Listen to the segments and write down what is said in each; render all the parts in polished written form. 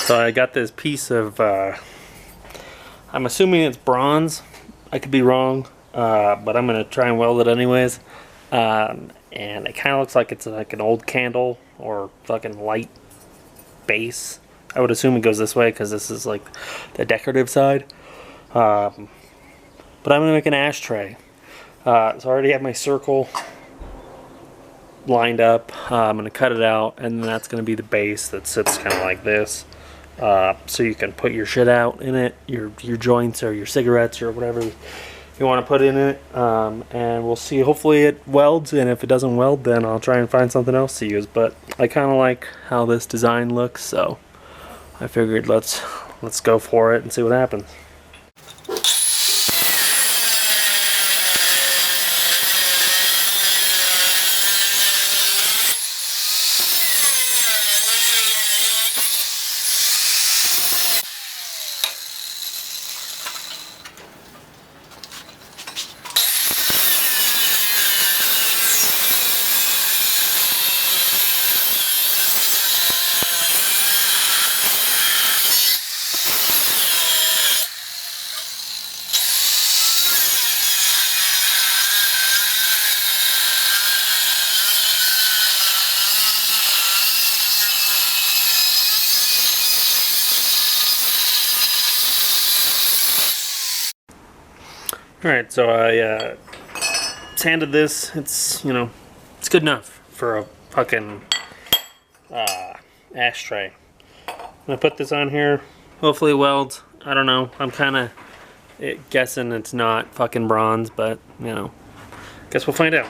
So I got this piece of, I'm assuming it's bronze. I could be wrong, but I'm going to try and weld it anyways. And it kind of looks like it's like an old candle or fucking light base. I would assume it goes this way because this is like the decorative side. But I'm going to make an ashtray. So I already have my circle lined up. I'm going to cut it out, and then that's going to be the base that sits kind of like this. So you can put your shit out in it, your joints or your cigarettes or whatever you want to put in it. And we'll see. Hopefully it welds, and if it doesn't weld, then I'll try and find something else to use. But I kind of like how this design looks, so I figured let's go for it and see what happens. Alright, so I sanded this. It's, you know, it's good enough for a fucking ashtray. I'm gonna put this on here. Hopefully it welds. I don't know. I'm kind of guessing it's not fucking bronze, but, you know, guess we'll find out.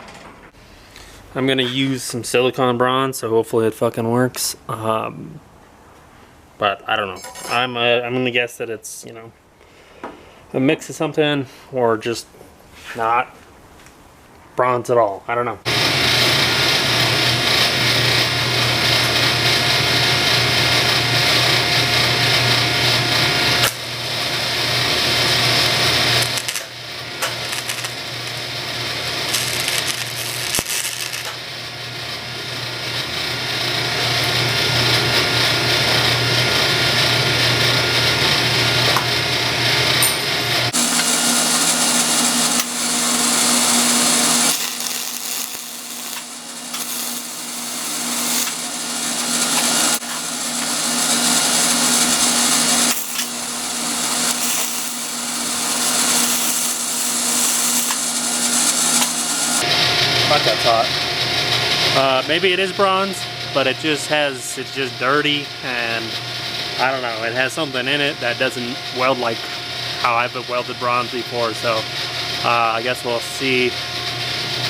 I'm gonna use some silicone bronze, so hopefully it fucking works. But I don't know. I'm gonna guess that it's, you know, a mix of something or just not bronze at all. I don't know. Fuck, that's hot. Maybe it is bronze, but it's just dirty, and I don't know, it has something in it that doesn't weld like how I've welded bronze before, so I guess we'll see.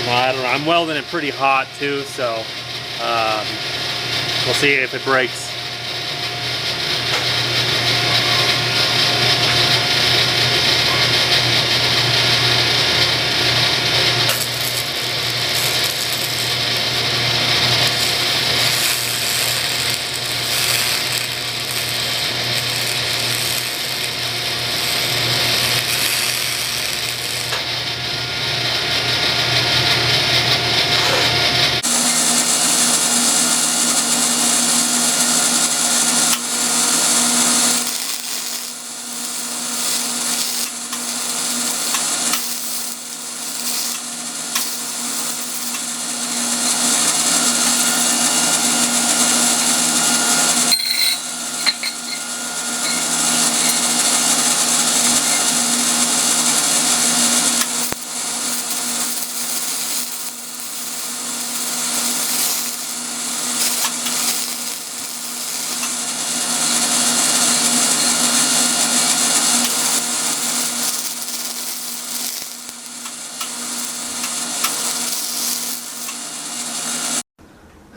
Well, I don't know, I'm welding it pretty hot too, so we'll see if it breaks.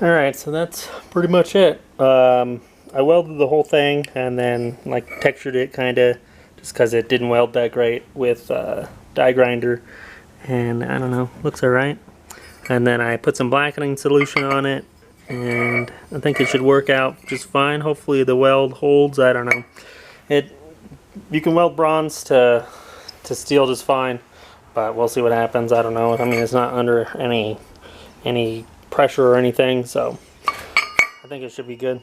Alright, so that's pretty much it. I welded the whole thing and then like textured it kinda just because it didn't weld that great with die grinder, and I don't know, looks alright. And then I put some blackening solution on it, and I think it should work out just fine. Hopefully the weld holds. I don't know. You can weld bronze to steel just fine, but we'll see what happens. I don't know. I mean, it's not under any pressure or anything, so I think it should be good.